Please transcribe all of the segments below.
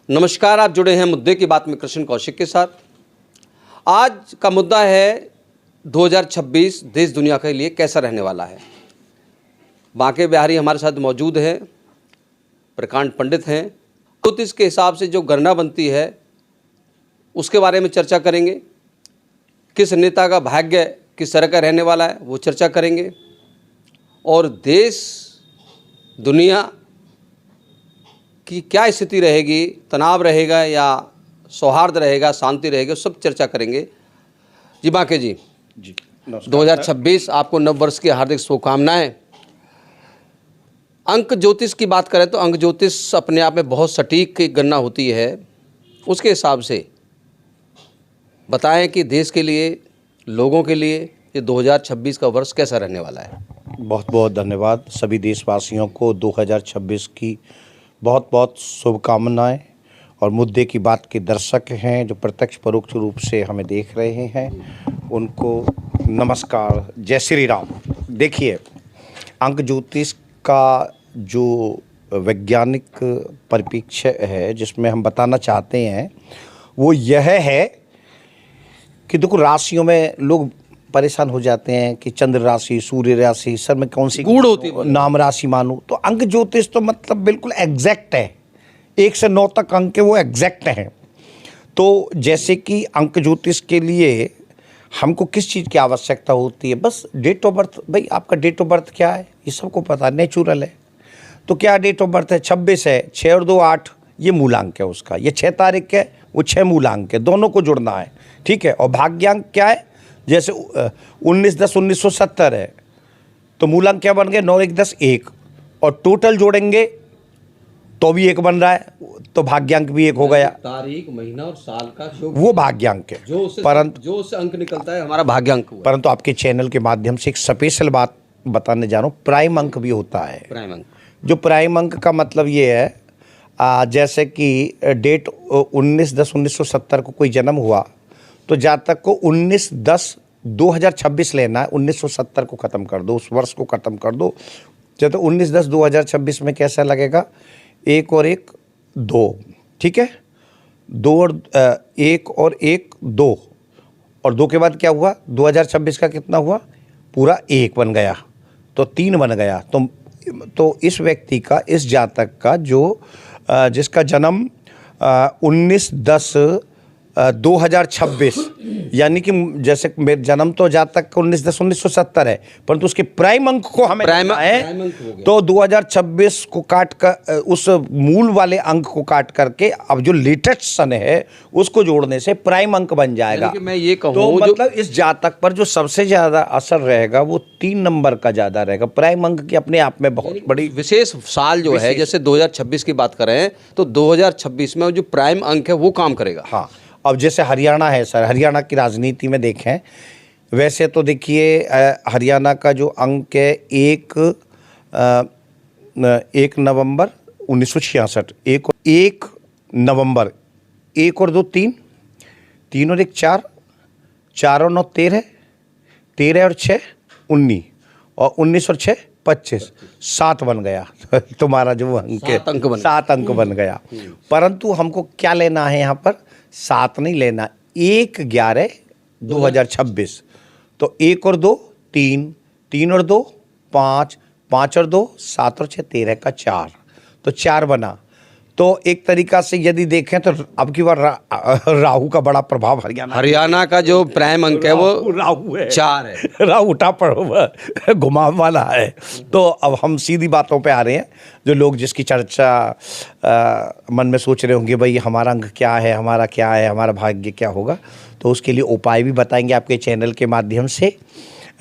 नमस्कार, आप जुड़े हैं मुद्दे की बात में कृष्ण कौशिक के साथ। आज का मुद्दा है 2026 देश दुनिया के लिए कैसा रहने वाला है। बांके बिहारी हमारे साथ मौजूद हैं, प्रकांड पंडित हैं। ज्योतिष के हिसाब से जो गणना बनती है उसके बारे में चर्चा करेंगे। किस नेता का भाग्य किस तरह का रहने वाला है वो चर्चा करेंगे। और देश दुनिया की क्या स्थिति रहेगी, तनाव रहेगा या सौहार्द रहेगा, शांति रहेगी, सब चर्चा करेंगे। जी बांके जी 2026 आपको नव वर्ष की हार्दिक शुभकामनाएं। अंक ज्योतिष की बात करें तो अंक ज्योतिष अपने आप में बहुत सटीक एक गणना होती है। उसके हिसाब से बताएं कि देश के लिए, लोगों के लिए ये 2026 का वर्ष कैसा रहने वाला है। बहुत बहुत धन्यवाद। सभी देशवासियों को 2026 की बहुत बहुत शुभकामनाएं। और मुद्दे की बात के दर्शक हैं जो प्रत्यक्ष परोक्ष रूप से हमें देख रहे हैं, उनको नमस्कार, जय श्री राम। देखिए, अंक ज्योतिष का जो वैज्ञानिक परिप्रेक्ष्य है जिसमें हम बताना चाहते हैं वो यह है कि देखो, राशियों में लोग परेशान हो जाते हैं कि चंद्र राशि, सूर्य राशि, सर में कौन सी गूढ़ होती है, नाम राशि मानूं। तो अंक ज्योतिष तो मतलब बिल्कुल एग्जैक्ट है, 1 से 9 तक अंक वो एग्जैक्ट हैं। तो जैसे कि अंक ज्योतिष के लिए हमको किस चीज़ की आवश्यकता होती है, बस डेट ऑफ बर्थ। भाई आपका डेट ऑफ बर्थ क्या है ये सबको पता, नेचुरल है। तो क्या डेट ऑफ बर्थ है, 26 है, 6 और 2 8, ये मूलांक है उसका। ये 6 तारीख है, वो 6 मूलांक है, दोनों को जुड़ना है, ठीक है। और भाग्यांक क्या है, जैसे 19/10/1970 है तो मूलांक क्या बन गए, 9 1 10 1, और टोटल जोड़ेंगे तो भी 1 बन रहा है, तो भाग्यांक भी 1 हो गया। तारीख, महीना और साल का वो भाग्यांक है, परंतु जो उससे अंक निकलता है हमारा भाग्यांक हुआ। परंतु आपके चैनल के माध्यम से एक स्पेशल बात बताने जा रहा हूँ। प्राइम अंक भी होता है। प्राइम अंक, जो प्राइम अंक का मतलब ये है, जैसे कि डेट 19/10/1970 को कोई जन्म हुआ तो जातक को 19/10/2026 लेना है। 1970 को ख़त्म कर दो, उस वर्ष को ख़त्म कर दो। जब तो 19/10/2026 में कैसा लगेगा, 1 और 1 2, ठीक है। 2 और 1 और 1 2, और 2 के बाद क्या हुआ, 2026 का कितना हुआ, पूरा 1 बन गया, तो 3 बन गया। तो इस व्यक्ति का, इस जातक का जो जिसका जन्म 19/10/2026, यानी कि जैसे मेरे जन्म तो जातक का 19/10/1970 है, परंतु उसके प्राइम अंक को हमें प्राइम है तो 2026 को काट कर, उस मूल वाले अंक को काट करके अब जो लेटेस्ट सन है उसको जोड़ने से प्राइम अंक बन जाएगा। मैं ये कहूँ तो मतलब इस जातक पर जो सबसे ज्यादा असर रहेगा वो 3 नंबर का ज्यादा रहेगा। प्राइम अंक की अपने आप में बहुत बड़ी विशेष साल जो है, जैसे 2026 की बात करें तो 2026 में जो प्राइम अंक है वो काम करेगा। हाँ, अब जैसे हरियाणा है सर, हरियाणा की राजनीति में देखें, वैसे तो देखिए हरियाणा का जो अंक है 1 नवंबर 1966, 1 नवंबर, 1 और 2 3, 3 और 1 4, 4 और 9 13, 13 और 6 19, और 19 और 6 25, 7 बन गया। तुम्हारा जो अंक है 7 अंक बन गया। परंतु हमको क्या लेना है यहाँ पर, 7 नहीं लेना, 1/11/2026। तो 1 और 2 3, 3 और 2 5, 5 और 2 7 और 6 13 का 4, तो 4 बना। तो एक तरीका से यदि देखें तो अब की बार राहु का बड़ा प्रभाव हरियाणा का जो प्राइम अंक है वो राहु है, 4 है। राहु उठा पड़ घुमाव वाला है। तो अब हम सीधी बातों पे आ रहे हैं। जो लोग जिसकी चर्चा मन में सोच रहे होंगे भाई हमारा अंक क्या है, हमारा क्या है, हमारा भाग्य क्या होगा, तो उसके लिए उपाय भी बताएंगे आपके चैनल के माध्यम से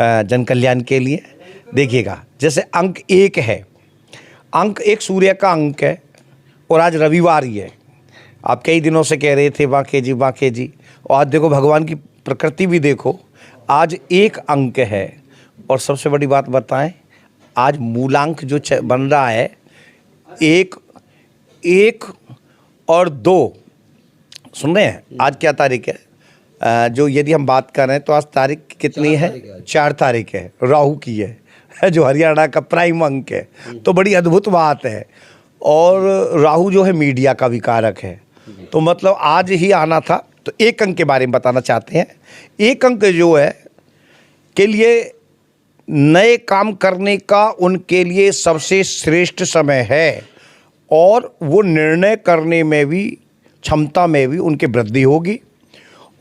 जन कल्याण के लिए। देखिएगा, जैसे अंक 1 है, अंक 1 सूर्य का अंक है और आज रविवार ही है। आप कई दिनों से कह रहे थे बांके जी, बांके जी, और आज देखो भगवान की प्रकृति भी देखो, आज 1 अंक है। और सबसे बड़ी बात बताएं, आज मूलांक जो बन रहा है 1 और 2, सुन रहे हैं, आज क्या तारीख है, जो यदि हम बात कर रहे हैं तो आज तारीख कितनी है, 4 तारीख है, राहु की है, जो हरियाणा का प्राइम अंक है। तो बड़ी अद्भुत बात है। और राहु जो है मीडिया का भी कारक है, तो मतलब आज ही आना था, तो एक अंक के बारे में बताना चाहते हैं। एक अंक जो है के लिए नए काम करने का उनके लिए सबसे श्रेष्ठ समय है, और वो निर्णय करने में भी, क्षमता में भी उनकी वृद्धि होगी,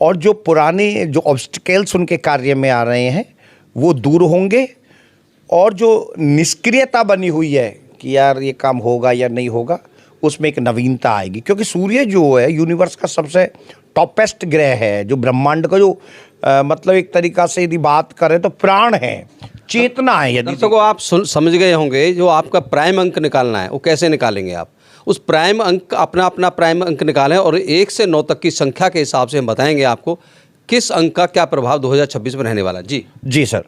और जो पुराने जो ऑब्स्टिकल्स उनके कार्य में आ रहे हैं वो दूर होंगे, और जो निष्क्रियता बनी हुई है कि यार ये काम होगा या नहीं होगा, उसमें एक नवीनता आएगी। क्योंकि सूर्य जो है यूनिवर्स का सबसे टॉपेस्ट ग्रह है, जो ब्रह्मांड का जो मतलब एक तरीका से यदि बात करें तो प्राण है, चेतना है। यदि दर्शकों आप समझ गए होंगे, जो आपका प्राइम अंक निकालना है वो कैसे निकालेंगे आप, उस प्राइम अंक अपना प्राइम अंक निकालें, और 1 से 9 तक की संख्या के हिसाब से हम बताएंगे आपको किस अंक का क्या प्रभाव 2026 में रहने वाला है। जी सर,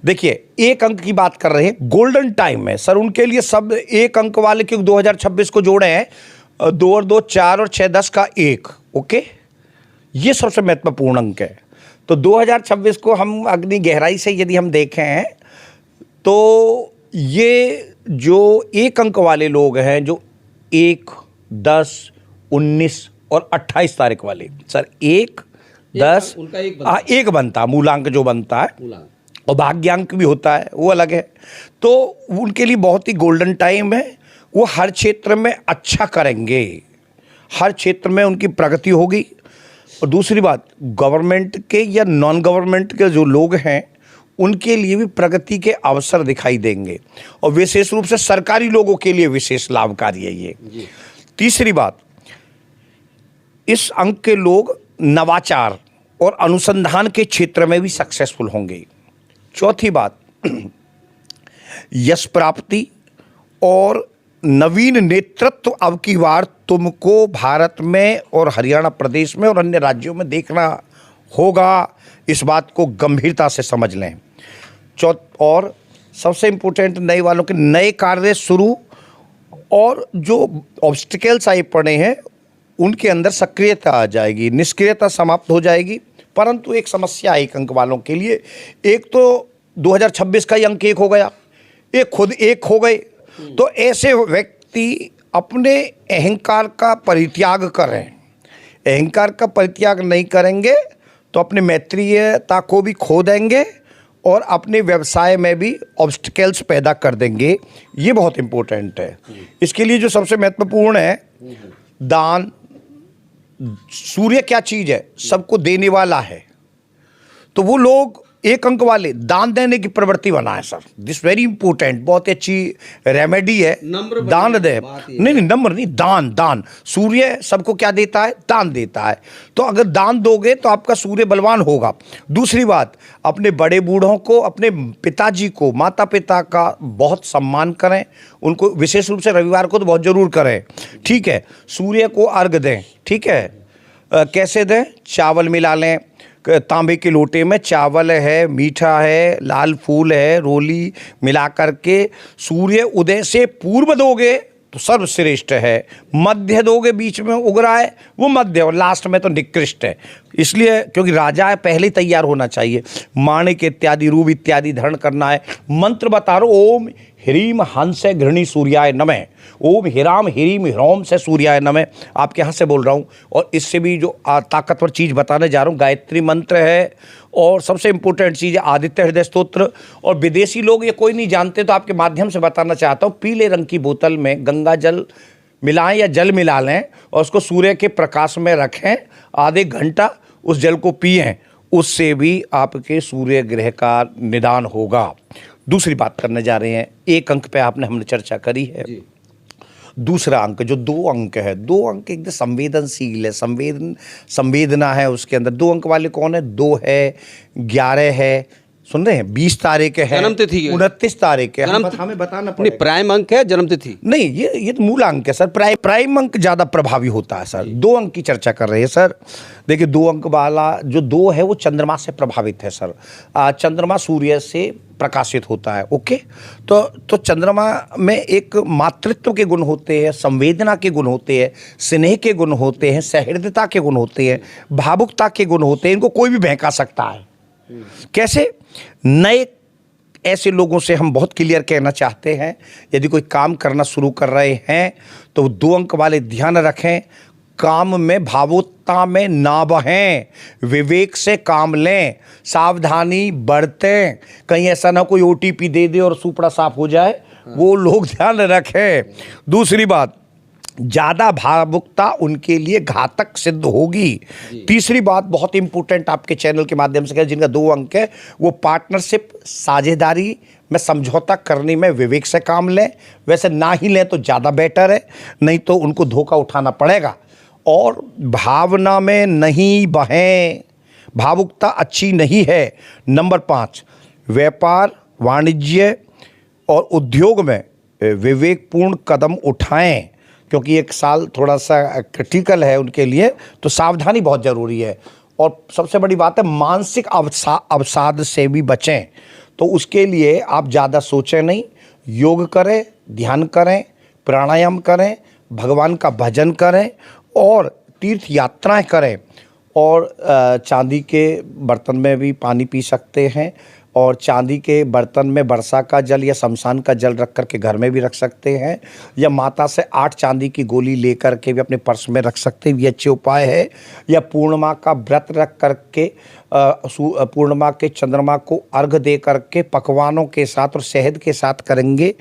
देखिए एक अंक की बात कर रहे हैं, गोल्डन टाइम है सर उनके लिए। सब एक अंक वाले क्योंकि 2026 को जोड़े हैं, 2 और 2 4 और 6 10 का 1, ओके, ये सबसे महत्वपूर्ण अंक है। तो 2026 को हम अग्नि गहराई से यदि हम देखें तो ये जो एक अंक वाले लोग हैं, जो 1 10 19 और 28 तारीख वाले, सर 1 10 उनका एक बनता, मूलांक जो बनता है, और भाग्यांक भी होता है, वो अलग है। तो उनके लिए बहुत ही गोल्डन टाइम है, वो हर क्षेत्र में अच्छा करेंगे, हर क्षेत्र में उनकी प्रगति होगी। और दूसरी बात, गवर्नमेंट के या नॉन गवर्नमेंट के जो लोग हैं उनके लिए भी प्रगति के अवसर दिखाई देंगे, और विशेष रूप से सरकारी लोगों के लिए विशेष लाभकारी है ये। तीसरी बात, इस अंक के लोग नवाचार और अनुसंधान के क्षेत्र में भी सक्सेसफुल होंगे। चौथी बात, यश प्राप्ति और नवीन नेतृत्व अब की बार तुमको भारत में और हरियाणा प्रदेश में और अन्य राज्यों में देखना होगा, इस बात को गंभीरता से समझ लें। और सबसे इम्पोर्टेंट, नए वालों के नए कार्य शुरू, और जो ऑब्स्टिकल्स आए पड़े हैं उनके अंदर सक्रियता आ जाएगी, निष्क्रियता समाप्त हो जाएगी। परंतु एक समस्या एक अंक वालों के लिए, एक तो 2026 का ही अंक 1 हो गया, एक खुद 1 हो गए, तो ऐसे व्यक्ति अपने अहंकार का परित्याग करें। अहंकार का परित्याग नहीं करेंगे तो अपने मैत्रीयता को भी खो देंगे, और अपने व्यवसाय में भी ऑब्स्टिकल्स पैदा कर देंगे। ये बहुत इम्पोर्टेंट है। इसके लिए जो सबसे महत्वपूर्ण है, दान। सूर्य क्या चीज़ है? सबको देने वाला है। तो वो लोग एक अंक वाले दान देने की प्रवृत्ति बनाए सर, दिस वेरी इंपॉर्टेंट, बहुत अच्छी रेमेडी है। दान दे, नहीं नंबर नहीं, दान। सूर्य सबको क्या देता है? दान देता है। तो अगर दान दोगे तो आपका सूर्य बलवान होगा। दूसरी बात, अपने बड़े बूढ़ों को, अपने पिताजी को, माता पिता का बहुत सम्मान करें, उनको विशेष रूप से रविवार को तो बहुत जरूर करें, ठीक है। सूर्य को अर्घ दें, ठीक है। कैसे दें? चावल मिला लें, तांबे के लोटे में चावल है, मीठा है, लाल फूल है, रोली मिला करके सूर्य उदय से पूर्व दोगे तो सर्वश्रेष्ठ है, मध्य दोगे बीच में उग रहा है वो मध्य, और लास्ट में तो निकृष्ट है। इसलिए क्योंकि राजा है, पहले तैयार होना चाहिए, माणिक इत्यादि रूप इत्यादि धारण करना है। मंत्र बता रहा हूँ, ओम ह्रीम हंस घृणी सूर्याय नमः, ओम हिराम ह्रीम ह्रोम से सूर्याय नमः, आपके यहाँ से बोल रहा हूँ। और इससे भी जो ताकतवर चीज़ बताने जा रहा हूँ, गायत्री मंत्र है, और सबसे इंपॉर्टेंट चीज़ है आदित्य हृदय स्तोत्र। और विदेशी लोग ये कोई नहीं जानते तो आपके माध्यम से बताना चाहता हूँ, पीले रंग की बोतल में गंगा जल मिलाएं या जल मिला लें, और उसको सूर्य के प्रकाश में रखें, आधे घंटा उस जल को पिएं, उससे भी आपके सूर्य ग्रह का निदान होगा। दूसरी बात करने जा रहे हैं, एक अंक पे हमने चर्चा करी है। दूसरा अंक जो 2 अंक है, 2 अंक एकदम संवेदनशील है, संवेदना है उसके अंदर। 2 अंक वाले कौन है? 2 है, 11 है, सुन रहे हैं, 20 तारीख है, जन्म तिथि, 29 तारीख है, हमें बताना पड़ेगा। प्राइम अंक है, जन्म तिथि नहीं, ये तो मूल अंक है सर। प्राइम अंक ज़्यादा प्रभावी होता है सर। 2 अंक की चर्चा कर रहे हैं सर। देखिए 2 अंक वाला जो 2 है वो चंद्रमा से प्रभावित है सर। चंद्रमा सूर्य से प्रकाशित होता है, ओके। तो चंद्रमा में एक मातृत्व के गुण होते हैं, संवेदना के गुण होते हैं, स्नेह के गुण होते हैं, सहृदयता के गुण होते हैं, भावुकता के गुण होते हैं। इनको कोई भी बहका सकता है। कैसे? नए ऐसे लोगों से हम बहुत क्लियर कहना चाहते हैं, यदि कोई काम करना शुरू कर रहे हैं तो 2 अंक वाले ध्यान रखें, काम में भावुकता में ना बहें, विवेक से काम लें, सावधानी बरतें, कहीं ऐसा ना कोई ओटीपी दे दे और सुपड़ा साफ हो जाए, वो लोग ध्यान रखें। दूसरी बात, ज़्यादा भावुकता उनके लिए घातक सिद्ध होगी। तीसरी बात बहुत इंपॉर्टेंट आपके चैनल के माध्यम से, जिनका 2 अंक है, वो पार्टनरशिप साझेदारी में समझौता करने में विवेक से काम लें। वैसे ना ही लें तो ज़्यादा बेटर है, नहीं तो उनको धोखा उठाना पड़ेगा। और भावना में नहीं बहें, भावुकता अच्छी नहीं है। नंबर 5, व्यापार वाणिज्य और उद्योग में विवेकपूर्ण कदम उठाएं, क्योंकि एक साल थोड़ा सा क्रिटिकल है उनके लिए, तो सावधानी बहुत ज़रूरी है। और सबसे बड़ी बात है, मानसिक अवसाद से भी बचें। तो उसके लिए आप ज़्यादा सोचें नहीं, योग करें, ध्यान करें, प्राणायाम करें, भगवान का भजन करें और तीर्थ यात्राएं करें। और चांदी के बर्तन में भी पानी पी सकते हैं, और चांदी के बर्तन में वर्षा का जल या शमशान का जल रख कर के घर में भी रख सकते हैं, या माता से 8 चांदी की गोली लेकर के भी अपने पर्स में रख सकते हैं, ये अच्छे उपाय है। या पूर्णिमा का व्रत रख करके पूर्णिमा के चंद्रमा को अर्घ दे करके पकवानों के साथ और शहद के साथ करेंगे,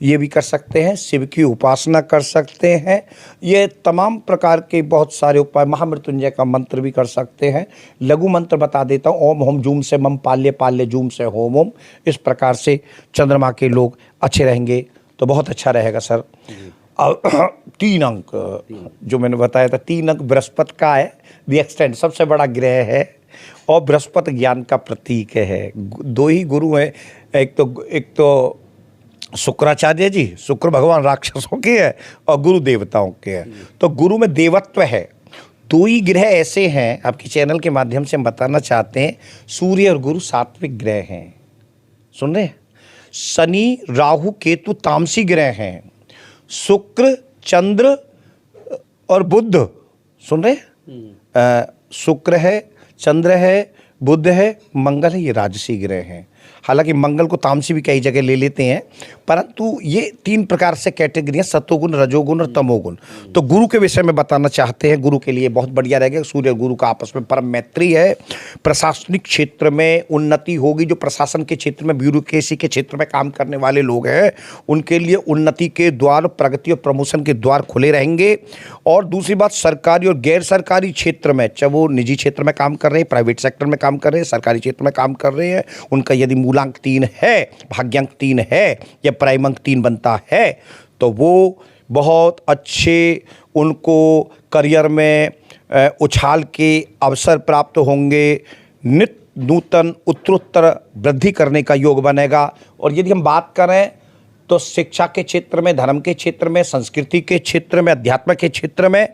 ये भी कर सकते हैं। शिव की उपासना कर सकते हैं। ये तमाम प्रकार के बहुत सारे उपाय, महामृत्युंजय का मंत्र भी कर सकते हैं। लघु मंत्र बता देता हूँ, ओम होम जूम से मम पाल्य पाल्य जूम से होम ओम। इस प्रकार से चंद्रमा के लोग अच्छे रहेंगे तो बहुत अच्छा रहेगा सर। 3 अंक जो मैंने बताया था, 3 अंक बृहस्पति का है, दी एक्सटेंड सबसे बड़ा ग्रह है और बृहस्पति ज्ञान का प्रतीक है। 2 ही गुरु हैं, एक तो शुक्राचार्य जी, शुक्र भगवान राक्षसों के है और गुरु देवताओं के हैं। तो गुरु में देवत्व है। 2 ही ग्रह ऐसे हैं, आपके चैनल के माध्यम से हम बताना चाहते हैं, सूर्य और गुरु सात्विक ग्रह हैं। सुन रहे हैं? शनि राहु केतु तामसी ग्रह हैं। शुक्र चंद्र और बुध, सुन रहे हैं? शुक्र है, चंद्र है, बुध है, मंगल है, ये राजसी ग्रह हैं। हालांकि मंगल को तामसी भी कई जगह ले लेते हैं, परंतु ये 3 प्रकार से कैटेगरियाँ, सतोगुण, रजोगुण और तमोगुण। तो गुरु के विषय में बताना चाहते हैं। गुरु के लिए बहुत बढ़िया रहेगा, सूर्य और गुरु का आपस में परम मैत्री है। प्रशासनिक क्षेत्र में उन्नति होगी। जो प्रशासन के क्षेत्र में, ब्यूरोक्रेसी के क्षेत्र में काम करने वाले लोग हैं, उनके लिए उन्नति के द्वार, प्रगति और प्रमोशन के द्वार खुले रहेंगे। और दूसरी बात, सरकारी और गैर सरकारी क्षेत्र में, चाहे वो निजी क्षेत्र में काम कर रहे हैं, प्राइवेट सेक्टर में काम कर रहे हैं, सरकारी क्षेत्र में काम कर रहे हैं, उनका यदि मूलांक 3 है, भाग्यांक 3 है या प्राइमंक 3 बनता है, तो वो बहुत अच्छे, उनको करियर में उछाल के अवसर प्राप्त होंगे। नित्य नूतन उत्तरोत्तर वृद्धि करने का योग बनेगा। और यदि हम बात करें तो शिक्षा के क्षेत्र में, धर्म के क्षेत्र में, संस्कृति के क्षेत्र में, अध्यात्म के क्षेत्र में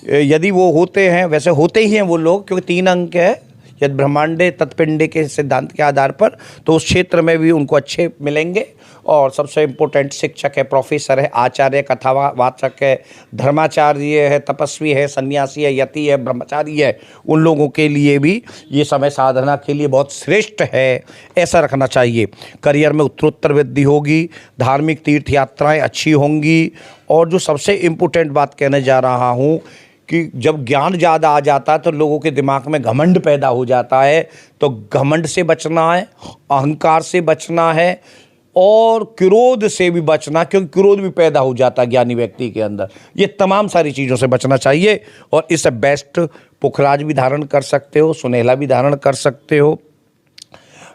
यदि वो होते हैं, वैसे होते ही हैं वो लोग, क्योंकि 3 अंक है यदि ब्रह्मांडे तत्पिंडे के सिद्धांत के आधार पर, तो उस क्षेत्र में भी उनको अच्छे मिलेंगे। और सबसे इम्पोर्टेंट, शिक्षक है, प्रोफेसर है, आचार्य, कथावाचक है, धर्माचार्य है, तपस्वी है, सन्यासी है, यति है, ब्रह्मचारी है, उन लोगों के लिए भी ये समय साधना के लिए बहुत श्रेष्ठ है, ऐसा रखना चाहिए। करियर में उत्तरोत्तर वृद्धि होगी, धार्मिक तीर्थ यात्राएँ अच्छी होंगी। और जो सबसे इम्पोर्टेंट बात कहने जा रहा हूँ कि जब ज्ञान ज़्यादा आ जाता है तो लोगों के दिमाग में घमंड पैदा हो जाता है। तो घमंड से बचना है, अहंकार से बचना है और क्रोध से भी बचना, क्योंकि क्रोध भी पैदा हो जाता है ज्ञानी व्यक्ति के अंदर। ये तमाम सारी चीज़ों से बचना चाहिए। और इससे बेस्ट पुखराज भी धारण कर सकते हो, सुनहला भी धारण कर सकते हो,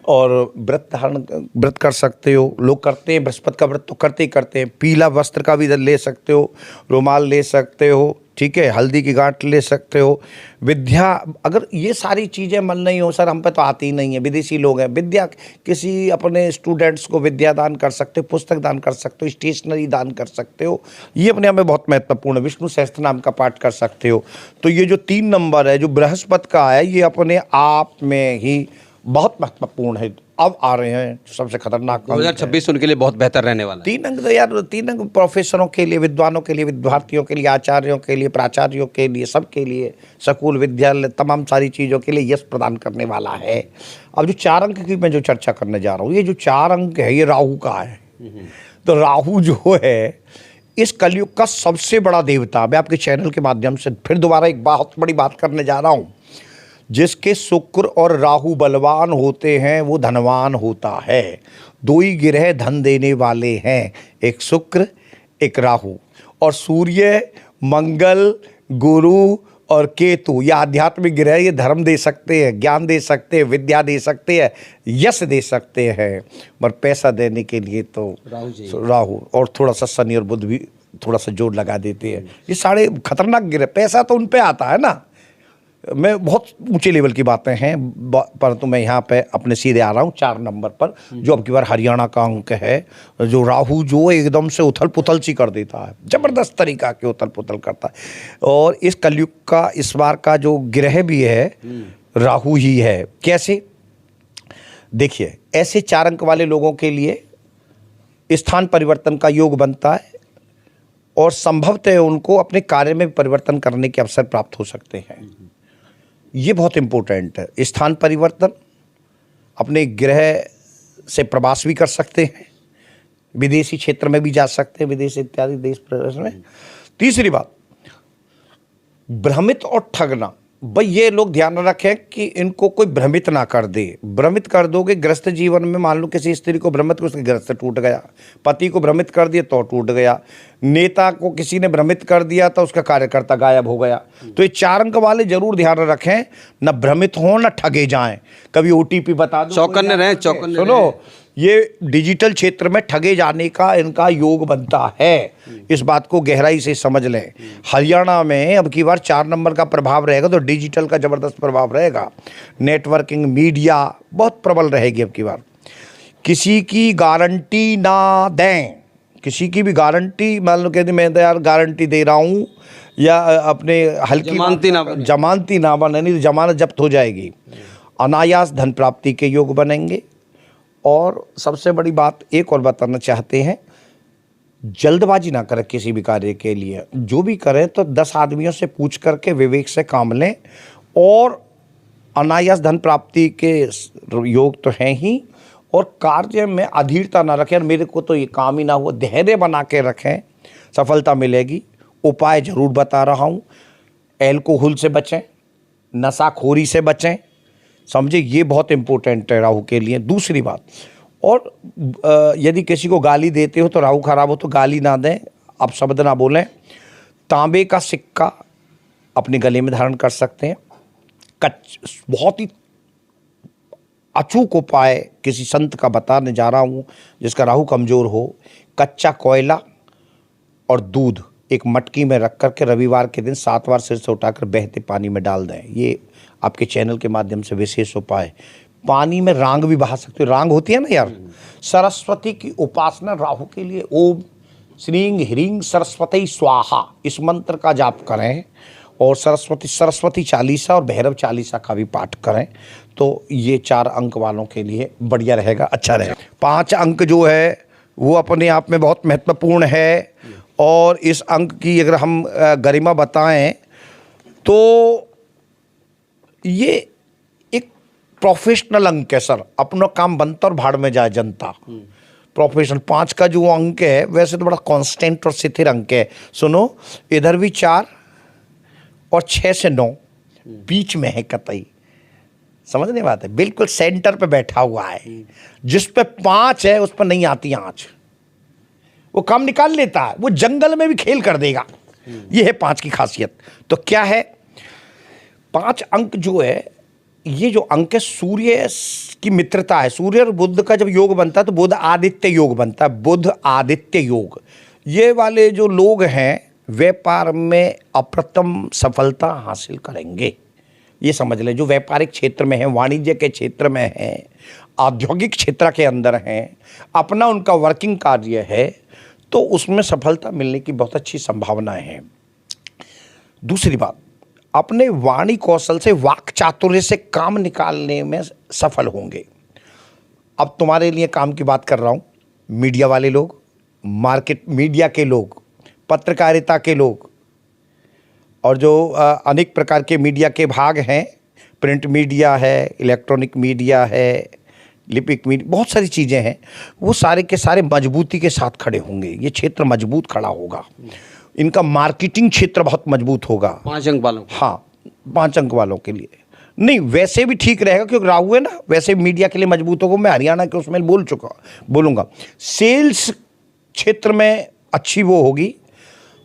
और व्रत कर सकते हो। लोग करते हैं, बृहस्पति का व्रत तो करते ही करते हैं। पीला वस्त्र का भी ले सकते हो, रुमाल ले सकते हो, ठीक है, हल्दी की गांठ ले सकते हो। विद्या, अगर ये सारी चीज़ें मन नहीं हो, सर हम पे तो आती ही नहीं है, विदेशी लोग हैं, विद्या, किसी अपने स्टूडेंट्स को विद्या दान कर सकते हो, पुस्तक दान कर सकते हो, स्टेशनरी दान कर सकते हो, ये अपने आप में बहुत महत्वपूर्ण है। विष्णु सहस्त्र नाम का पाठ कर सकते हो। तो ये जो 3 नंबर है जो बृहस्पति का है, ये अपने आप में ही बहुत महत्वपूर्ण है। अब आ रहे हैं सबसे खतरनाक 2026 उनके लिए बहुत बेहतर रहने वाला है। 3 अंक तो यार, 3 अंक प्रोफेसरों के लिए, विद्वानों के लिए, विद्यार्थियों के लिए, आचार्यों के लिए, प्राचार्यों के लिए, सबके लिए, स्कूल, विद्यालय, तमाम सारी चीज़ों के लिए यश प्रदान करने वाला है। अब जो 4 अंक की मैं जो चर्चा करने जा रहा हूँ, ये जो 4 अंक है, ये राहु का है। तो राहु जो है, इस कलयुग का सबसे बड़ा देवता, मैं आपके चैनल के माध्यम से फिर दोबारा एक बहुत बड़ी बात करने जा रहा हूँ, जिसके शुक्र और राहु बलवान होते हैं वो धनवान होता है। दो ही ग्रह धन देने वाले हैं, एक शुक्र एक राहु। और सूर्य, मंगल, गुरु और केतु, ये आध्यात्मिक ग्रह, ये धर्म दे सकते हैं, ज्ञान दे सकते हैं, विद्या दे सकते हैं, यश दे सकते हैं, पर पैसा देने के लिए तो राहु और थोड़ा सा शनि और बुध भी थोड़ा सा जोर लगा देते हैं। ये सारे खतरनाक ग्रह, पैसा तो उन पे आता है ना। मैं बहुत ऊंचे लेवल की बातें हैं, परंतु मैं यहाँ पे अपने सीधे आ रहा हूँ 4 नंबर पर, जो अब की बार हरियाणा का अंक है, जो राहु जो एकदम से उथल पुथल सी कर देता है, जबरदस्त तरीका के उथल पुथल करता है। और इस कलयुग का इस बार का जो ग्रह भी है राहु ही है। कैसे? देखिए, ऐसे 4 अंक वाले लोगों के लिए स्थान परिवर्तन का योग बनता है और संभवतः उनको अपने कार्य में परिवर्तन करने के अवसर प्राप्त हो सकते हैं। ये बहुत इंपॉर्टेंट है। स्थान परिवर्तन, अपने ग्रह से प्रवास भी कर सकते हैं, विदेशी क्षेत्र में भी जा सकते हैं, विदेश इत्यादि देश प्रदेश में। तीसरी बात, भ्रमित और ठगना। भाई ये लोग ध्यान रखें कि इनको कोई भ्रमित ना कर दे। भ्रमित कर दोगे गृहस्थ जीवन में, मान लो किसी स्त्री को भ्रमित, उसके गृहस्थ टूट गया, पति को भ्रमित कर दिया तो टूट गया, नेता को किसी ने भ्रमित कर दिया तो उसका कार्यकर्ता गायब हो गया। तो ये 4 अंक वाले जरूर ध्यान रखें, न भ्रमित हो न ठगे जाएं। कभी OTP बता दो, चौकन्ने रहें, चौकन्ने सुनो, ये डिजिटल क्षेत्र में ठगे जाने का इनका योग बनता है। इस बात को गहराई से समझ लें। हरियाणा में अब की बार 4 नंबर का प्रभाव रहेगा, तो डिजिटल का जबरदस्त प्रभाव रहेगा। नेटवर्किंग, मीडिया बहुत प्रबल रहेगी अब की बार। किसी की गारंटी ना दें, किसी की भी गारंटी, मान लो कहते मैं तो यार गारंटी दे रहा हूँ, या अपने हल्की जमानती ना बने, नहीं तो जमानत जब्त हो जाएगी। अनायास धन प्राप्ति के योग बनेंगे। और सबसे बड़ी बात एक और बताना चाहते हैं, जल्दबाजी ना करें किसी भी कार्य के लिए। जो भी करें तो 10 आदमियों से पूछ करके विवेक से काम लें। और अनायास धन प्राप्ति के योग तो हैं ही, और कार्य में अधीरता ना रखें, मेरे को तो ये काम ही ना हुआ, धैर्य बना के रखें, सफलता मिलेगी। उपाय जरूर बता रहा हूँ, एल्कोहल से बचें, नशाखोरी से बचें, समझे, ये बहुत इंपॉर्टेंट है राहु के लिए। दूसरी बात, और यदि किसी को गाली देते हो तो राहु खराब हो तो गाली ना दें, आप शब्द ना बोलें। तांबे का सिक्का अपने गले में धारण कर सकते हैं। बहुत ही अचूक उपाय किसी संत का बताने जा रहा हूँ जिसका राहु कमज़ोर हो। कच्चा कोयला और दूध एक मटकी में रख करके रविवार के दिन 7 बार सिर से उठाकर बहते पानी में डाल दें। ये आपके चैनल के माध्यम से विशेष उपाय। पानी में रांग भी बहा सकते हो, रांग होती है ना यार। सरस्वती की उपासना राहु के लिए, ओम श्रीं ह्रीं सरस्वती स्वाहा, इस मंत्र का जाप करें। और सरस्वती चालीसा और भैरव चालीसा का भी पाठ करें, तो ये 4 अंक वालों के लिए बढ़िया रहेगा, अच्छा रहेगा। 5 अंक जो है वो अपने आप में बहुत महत्वपूर्ण है। और इस अंक की अगर हम गरिमा बताएं तो ये एक प्रोफेशनल अंक है सर। अपना काम बनता और भाड़ में जाए जनता। प्रोफेशनल 5 का जो अंक है वैसे तो बड़ा कांस्टेंट और स्थिर अंक है। सुनो, इधर भी 4 और 6 से 9 बीच में है कतई, समझने बात है, बिल्कुल सेंटर पे बैठा हुआ है। जिस पे 5 है उस पर नहीं आती आंच, वो काम निकाल लेता है, वो जंगल में भी खेल कर देगा। ये है 5 की खासियत। तो क्या है 5 अंक जो है, ये जो अंक है सूर्य की मित्रता है। सूर्य और बुध का जब योग बनता है तो बुध आदित्य योग बनता है, बुध आदित्य योग। ये वाले जो लोग हैं व्यापार में अप्रतिम सफलता हासिल करेंगे, ये समझ लें। जो व्यापारिक क्षेत्र में है, वाणिज्य के क्षेत्र में है, औद्योगिक क्षेत्र के अंदर हैं, अपना उनका वर्किंग कार्य है, तो उसमें सफलता मिलने की बहुत अच्छी संभावनाएं हैं। दूसरी बात, अपने वाणी कौशल से, वाक चातुर्य से काम निकालने में सफल होंगे। अब तुम्हारे लिए काम की बात कर रहा हूँ। मीडिया वाले लोग, मार्केट मीडिया के लोग, पत्रकारिता के लोग, और जो अनेक प्रकार के मीडिया के भाग हैं, प्रिंट मीडिया है, इलेक्ट्रॉनिक मीडिया है, लिपिक मीडिया, बहुत सारी चीज़ें हैं, वो सारे के सारे मजबूती के साथ खड़े होंगे। ये क्षेत्र मजबूत खड़ा होगा, इनका मार्केटिंग क्षेत्र बहुत मजबूत होगा। 5 अंक वालों। हाँ, 5 अंक वालों के लिए नहीं, वैसे भी ठीक रहेगा क्योंकि राहु है ना, वैसे मीडिया के लिए मजबूत होगा। मैं हरियाणा के उसमें बोलूँगा सेल्स क्षेत्र में अच्छी वो होगी,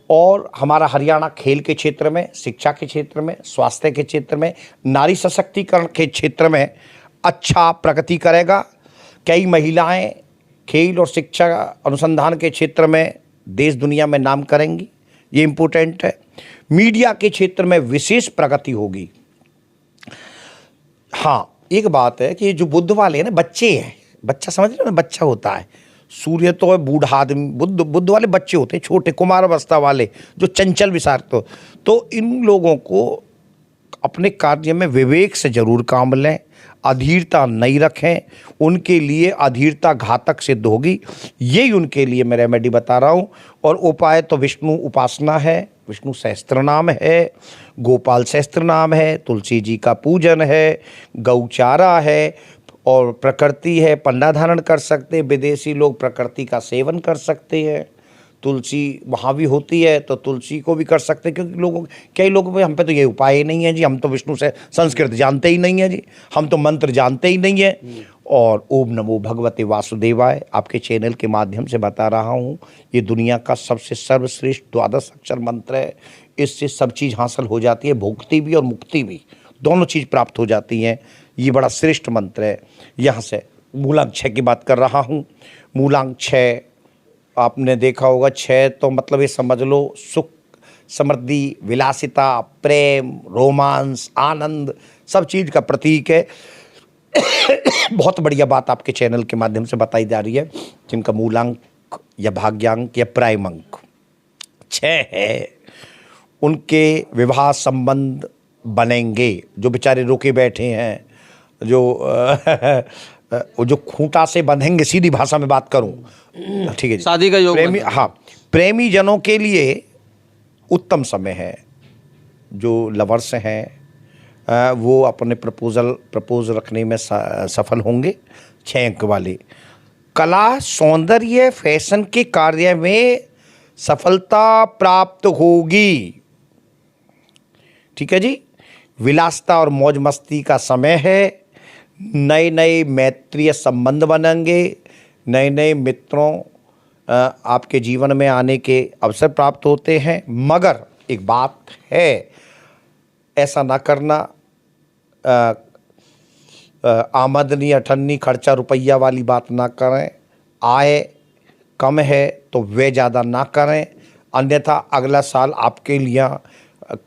और हमारा हरियाणा खेल के क्षेत्र में, शिक्षा के क्षेत्र में, स्वास्थ्य के क्षेत्र में, नारी सशक्तिकरण के क्षेत्र में अच्छा प्रगति करेगा। कई महिलाएं खेल और शिक्षा अनुसंधान के क्षेत्र में देश दुनिया में नाम करेंगी, ये इम्पोर्टेंट है। मीडिया के क्षेत्र में विशेष प्रगति होगी। हाँ, एक बात है कि जो बुद्ध वाले हैं ना, बच्चे हैं, बच्चा समझ रहे हो ना, बच्चा होता है, सूर्य तो है बूढ़ा आदमी, बुद्ध वाले बच्चे होते हैं, छोटे कुमार अवस्था वाले जो चंचल विचार, तो इन लोगों को अपने कार्य में विवेक से जरूर काम लें, अधीरता नहीं रखें, उनके लिए अधीरता घातक सिद्ध होगी। यही उनके लिए मैं रेमेडी बता रहा हूँ। और उपाय तो विष्णु उपासना है, विष्णु सहस्त्र नाम है, गोपाल सहस्त्र नाम है, तुलसी जी का पूजन है, गौचारा है, और प्रकृति है, पंडा धारण कर सकते हैं। विदेशी लोग प्रकृति का सेवन कर सकते हैं, तुलसी वहाँ भी होती है तो तुलसी को भी कर सकते हैं, क्योंकि कई लोगों पे हम पे तो ये उपाय ही नहीं है जी, हम तो विष्णु से संस्कृत जानते ही नहीं है जी, हम तो मंत्र जानते ही नहीं है। और ओम नमो भगवते वासुदेवाय आपके चैनल के माध्यम से बता रहा हूँ, ये दुनिया का सबसे सर्वश्रेष्ठ 12 अक्षर मंत्र है। इससे सब चीज़ हासिल हो जाती है, भुक्ति भी और मुक्ति भी, दोनों चीज़ प्राप्त हो जाती हैं। ये बड़ा श्रेष्ठ मंत्र है। यहाँ से मूलांक 6 की बात कर रहा हूँ। मूलांक 6 आपने देखा होगा, 6 तो मतलब ये समझ लो सुख, समृद्धि, विलासिता, प्रेम, रोमांस, आनंद, सब चीज़ का प्रतीक है। बहुत बढ़िया बात आपके चैनल के माध्यम से बताई जा रही है। जिनका मूलांक या भाग्यांक या प्राइम अंक 6 है, उनके विवाह संबंध बनेंगे। जो बेचारे रुके बैठे हैं, जो खूंटा से बंधेंगे, सीधी भाषा में बात करूं, ठीक है जी, शादी का योग, प्रेमी, हाँ, प्रेमी जनों के लिए उत्तम समय है। जो लवर्स हैं वो अपने प्रपोज रखने में सफल होंगे। 6 अंक वाले कला, सौंदर्य, फैशन के कार्य में सफलता प्राप्त होगी। ठीक है जी। विलासिता और मौज मस्ती का समय है। नए नए मैत्रीय संबंध बनेंगे, नए नए मित्रों आपके जीवन में आने के अवसर प्राप्त होते हैं। मगर एक बात है, ऐसा ना करना, आमदनी अठन्नी खर्चा रुपया वाली बात ना करें। आय कम है तो व्यय ज़्यादा ना करें, अन्यथा अगला साल आपके लिए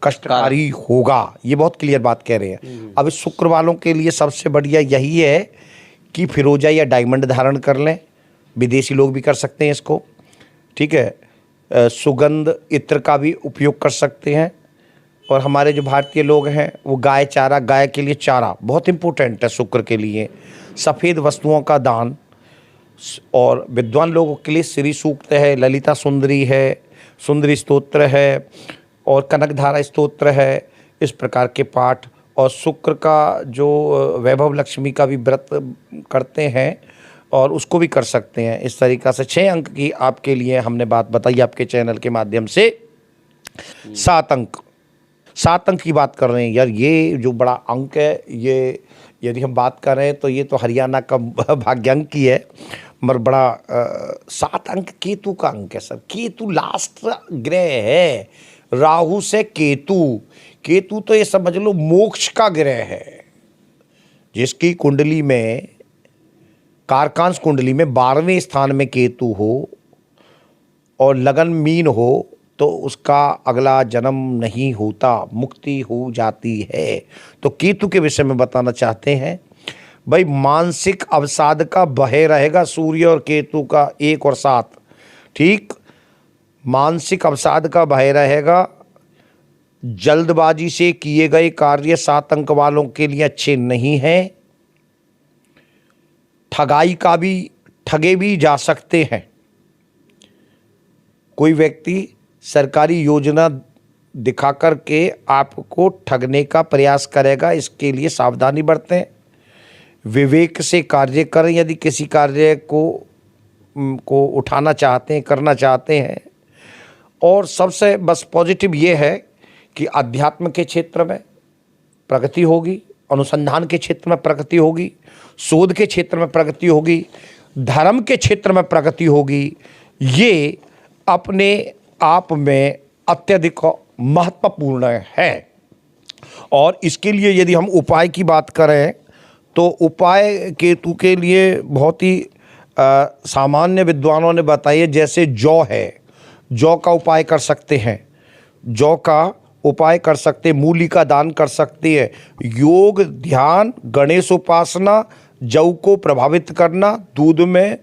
कष्टकारी होगा। ये बहुत क्लियर बात कह रहे हैं। अब इस शुक्र वालों के लिए सबसे बढ़िया यही है कि फिरोजा या डायमंड धारण कर लें। विदेशी लोग भी कर सकते हैं इसको, ठीक है। सुगंध इत्र का भी उपयोग कर सकते हैं। और हमारे जो भारतीय लोग हैं वो गाय चारा, गाय के लिए चारा बहुत इम्पोर्टेंट है शुक्र के लिए। सफ़ेद वस्तुओं का दान, और विद्वान लोगों के लिए श्री सूक्त है, ललिता सुंदरी है, सुंदरी स्तोत्र है, और कनकधारा स्तोत्र है। इस प्रकार के पाठ, और शुक्र का जो वैभव लक्ष्मी का भी व्रत करते हैं और उसको भी कर सकते हैं। इस तरीक़ा से 6 अंक की आपके लिए हमने बात बताई आपके चैनल के माध्यम से। 7 अंक की बात कर रहे हैं यार, ये जो बड़ा अंक है, ये यदि हम बात कर रहे हैं तो ये तो हरियाणा का भाग्यांक ही है, मगर बड़ा 7 अंक केतु का अंक है सर। केतु लास्ट ग्रह है, राहु से केतु तो ये समझ लो मोक्ष का ग्रह है। जिसकी कुंडली में, कारकांश कुंडली में 12वें स्थान में केतु हो और लगन मीन हो, तो उसका अगला जन्म नहीं होता, मुक्ति हो जाती है। तो केतु के विषय में बताना चाहते हैं भाई, मानसिक अवसाद का बहे रहेगा सूर्य और केतु का 1 और 7, ठीक। मानसिक अवसाद का भय रहेगा। जल्दबाजी से किए गए कार्य 7 अंक वालों के लिए अच्छे नहीं हैं। ठगे भी जा सकते हैं। कोई व्यक्ति सरकारी योजना दिखा कर के आपको ठगने का प्रयास करेगा, इसके लिए सावधानी बरतें। विवेक से कार्य करें। यदि किसी कार्य को उठाना चाहते हैं, करना चाहते हैं, और सबसे बस पॉजिटिव ये है कि अध्यात्म के क्षेत्र में प्रगति होगी, अनुसंधान के क्षेत्र में प्रगति होगी, शोध के क्षेत्र में प्रगति होगी, धर्म के क्षेत्र में प्रगति होगी। ये अपने आप में अत्यधिक महत्वपूर्ण है। और इसके लिए यदि हम उपाय की बात करें तो उपाय केतु के लिए बहुत ही सामान्य विद्वानों ने बताई है। जैसे जौ है, जौ का उपाय कर सकते हैं, जौ का उपाय कर सकते, मूली का दान कर सकती है। योग, ध्यान, गणेश उपासना, जौ को प्रभावित करना, दूध में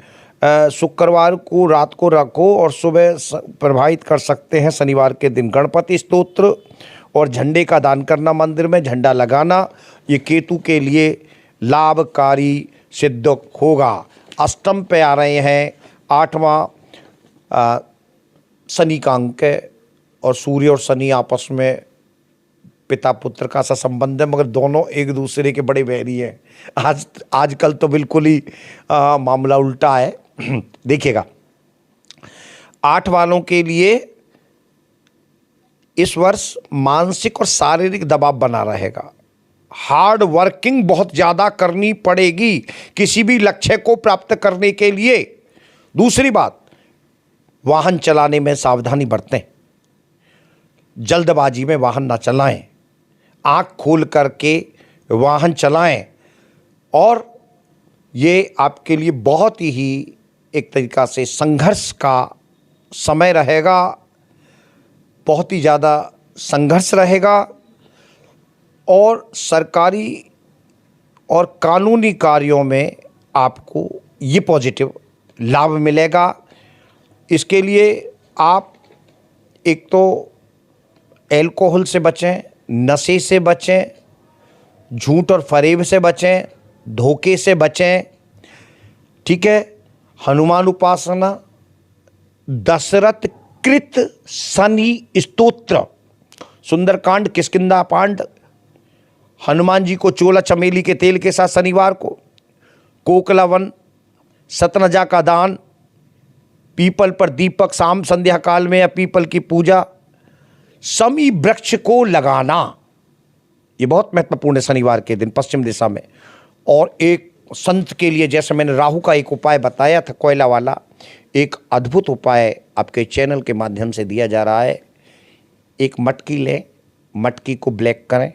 शुक्रवार को रात को रखो और सुबह प्रभावित कर सकते हैं शनिवार के दिन। गणपति स्तोत्र और झंडे का दान करना, मंदिर में झंडा लगाना, ये केतु के लिए लाभकारी सिद्ध होगा। अष्टम पे आ रहे हैं 8वां शनि का अंक है, और सूर्य और शनि आपस में पिता पुत्र का सा संबंध है, मगर दोनों एक दूसरे के बड़े वैरी हैं। आजकल तो बिल्कुल ही मामला उल्टा है। देखिएगा, 8 वालों के लिए इस वर्ष मानसिक और शारीरिक दबाव बना रहेगा। हार्ड वर्किंग बहुत ज़्यादा करनी पड़ेगी किसी भी लक्ष्य को प्राप्त करने के लिए। दूसरी बात, वाहन चलाने में सावधानी बरतें, जल्दबाजी में वाहन ना चलाएं, आँख खोल करके वाहन चलाएं। और ये आपके लिए बहुत ही एक तरीक़ा से संघर्ष का समय रहेगा, बहुत ही ज़्यादा संघर्ष रहेगा, और सरकारी और कानूनी कार्यों में आपको ये पॉजिटिव लाभ मिलेगा। इसके लिए आप एक तो एल्कोहल से बचें, नशे से बचें, झूठ और फरेब से बचें, धोखे से बचें, ठीक है। हनुमान उपासना, दशरथ कृत शनि स्तोत्र, सुंदरकांड, किष्किंधा पांड, हनुमान जी को चोला चमेली के तेल के साथ शनिवार को, कोकलावन, सतनजा का दान, पीपल पर दीपक शाम संध्या काल में या पीपल की पूजा, शमी वृक्ष को लगाना, ये बहुत महत्वपूर्ण है शनिवार के दिन पश्चिम दिशा में। और एक संत के लिए, जैसे मैंने राहु का एक उपाय बताया था कोयला वाला, एक अद्भुत उपाय आपके चैनल के माध्यम से दिया जा रहा है। एक मटकी लें, मटकी को ब्लैक करें,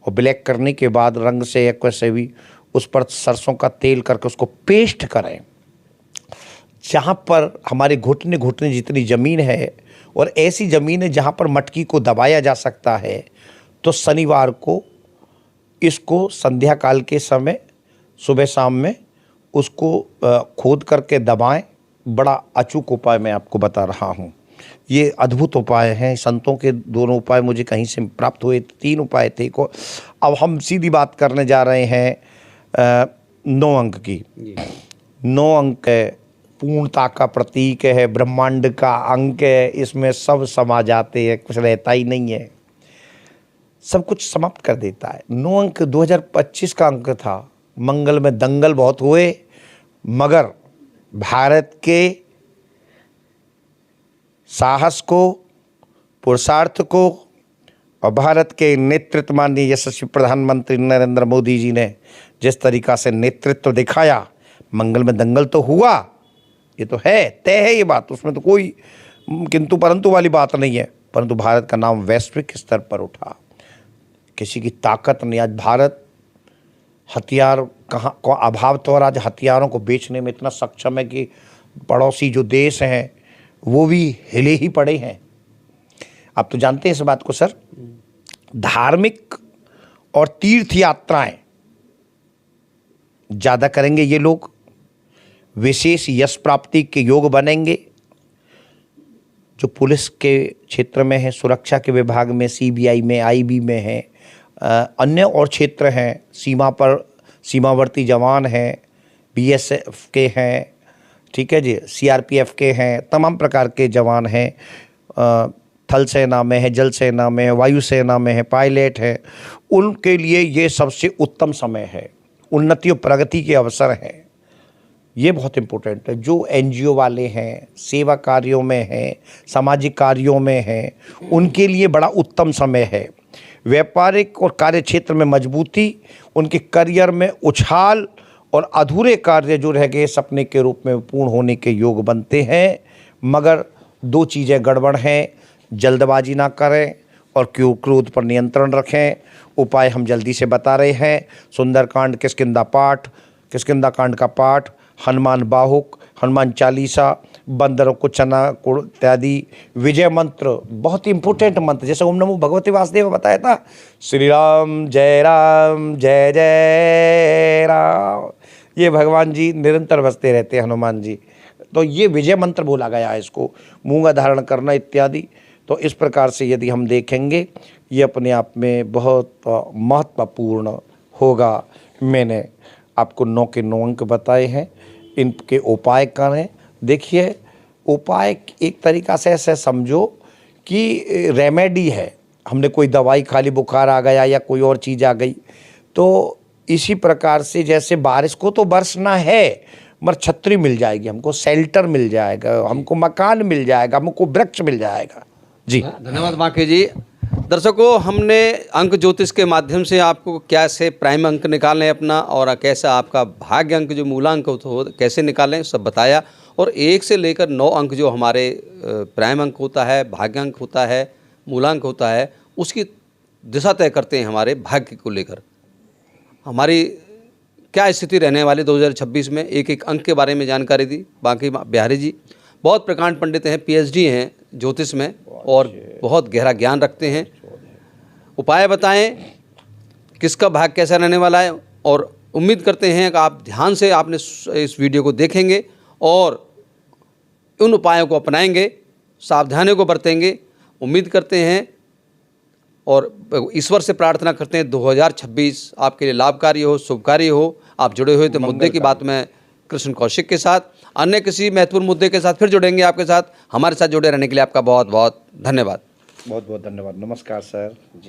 और ब्लैक करने के बाद रंग से या कैसे भी उस पर सरसों का तेल करके उसको पेस्ट करें। जहाँ पर हमारे घुटने घुटने जितनी ज़मीन है, और ऐसी ज़मीन है जहाँ पर मटकी को दबाया जा सकता है, तो शनिवार को इसको संध्या काल के समय सुबह शाम में उसको खोद करके दबाएं। बड़ा अचूक उपाय मैं आपको बता रहा हूँ। ये अद्भुत उपाय हैं, संतों के दोनों उपाय मुझे कहीं से प्राप्त हुए, 3 उपाय थे को। अब हम सीधी बात करने जा रहे हैं 9 अंक की। 9 अंक है, पूर्णता का प्रतीक है, ब्रह्मांड का अंक है, इसमें सब समा जाते हैं, कुछ रहता ही नहीं है, सब कुछ समाप्त कर देता है। 9 अंक 2025 का अंक था। मंगल में दंगल बहुत हुए, मगर भारत के साहस को, पुरुषार्थ को, और भारत के नेतृत्व माननीय यशस्वी प्रधानमंत्री नरेंद्र मोदी जी ने जिस तरीक़ा से नेतृत्व दिखाया, मंगल में दंगल तो हुआ, ये तो है, तय है ये बात, उसमें तो कोई किंतु परंतु वाली बात नहीं है। परंतु भारत का नाम वैश्विक स्तर पर उठा, किसी की ताकत नहीं। आज भारत हथियार कहाँ को अभाव तो, और आज हथियारों को बेचने में इतना सक्षम है कि पड़ोसी जो देश हैं वो भी हिले ही पड़े हैं। आप तो जानते हैं इस बात को सर। धार्मिक और तीर्थ यात्राएं ज़्यादा करेंगे ये लोग, विशेष यश प्राप्ति के योग बनेंगे। जो पुलिस के क्षेत्र में है, सुरक्षा के विभाग में, सीबीआई में, आईबी में है, अन्य और क्षेत्र हैं, सीमा पर सीमावर्ती जवान हैं, बीएसएफ के हैं, ठीक है जी, सीआरपीएफ के हैं, तमाम प्रकार के जवान हैं, थल सेना में है, जल सेना में है, वायु सेना में है, पायलट है, उनके लिए ये सबसे उत्तम समय है। उन्नति और प्रगति के अवसर हैं। ये बहुत इम्पोर्टेंट है। जो एनजीओ वाले हैं, सेवा कार्यों में हैं, सामाजिक कार्यों में हैं, उनके लिए बड़ा उत्तम समय है। व्यापारिक और कार्य क्षेत्र में मजबूती, उनके करियर में उछाल और अधूरे कार्य जो रह गए सपने के रूप में पूर्ण होने के योग बनते हैं। मगर दो चीज़ें गड़बड़ हैं, जल्दबाजी ना करें और क्रोध पर नियंत्रण रखें। उपाय हम जल्दी से बता रहे हैं। सुंदरकांड, किष्किंधा कांड का पाठ, हनुमान बाहुक, हनुमान चालीसा, बंदरों को चना गुड़ इत्यादि, विजय मंत्र बहुत इंपॉर्टेंट मंत्र, जैसे ओम नमो भगवते वासुदेव बताया था, श्री राम जय राम, ये भगवान जी निरंतर बसते रहते हैं हनुमान जी। तो ये विजय मंत्र बोला गया है, इसको मूंगा धारण करना इत्यादि। तो इस प्रकार से यदि हम देखेंगे ये अपने आप में बहुत महत्वपूर्ण होगा। मैंने आपको 9 के 9 अंक बताए हैं, इनके उपाय करें। देखिए उपाय एक तरीक़ा से ऐसे समझो कि रेमेडी है। हमने कोई दवाई खा ली, बुखार आ गया या कोई और चीज़ आ गई, तो इसी प्रकार से जैसे बारिश को तो बरसना है मगर छतरी मिल जाएगी, हमको शेल्टर मिल जाएगा, हमको मकान मिल जाएगा, हमको वृक्ष मिल जाएगा। जी धन्यवाद बांके जी। दर्शकों, हमने अंक ज्योतिष के माध्यम से आपको कैसे प्राइम अंक निकालें अपना और कैसा आपका भाग्य अंक जो मूलांक हो कैसे निकालें सब बताया। और 1 से लेकर 9 अंक जो हमारे प्राइम अंक होता है, भाग्य अंक होता है, मूलांक होता है, उसकी दिशा तय करते हैं हमारे भाग्य को लेकर। हमारी क्या स्थिति रहने वाली 2026 में, एक अंक के बारे में जानकारी दी बांके बिहारी जी। बहुत प्रकांड पंडित हैं, PhD हैं ज्योतिष में और बहुत गहरा ज्ञान रखते हैं। उपाय बताएं, किसका भाग्य कैसा रहने वाला है, और उम्मीद करते हैं कि आप ध्यान से आपने इस वीडियो को देखेंगे और उन उपायों को अपनाएंगे, सावधानियों को बरतेंगे। उम्मीद करते हैं और ईश्वर से प्रार्थना करते हैं 2026 आपके लिए लाभकारी हो, शुभकारी हो। आप जुड़े हुए थे मुद्दे की बात में कृष्ण कौशिक के साथ। अन्य किसी महत्वपूर्ण मुद्दे के साथ फिर जुड़ेंगे आपके साथ। हमारे साथ जुड़े रहने के लिए आपका बहुत बहुत धन्यवाद। बहुत बहुत धन्यवाद। नमस्कार सर जी।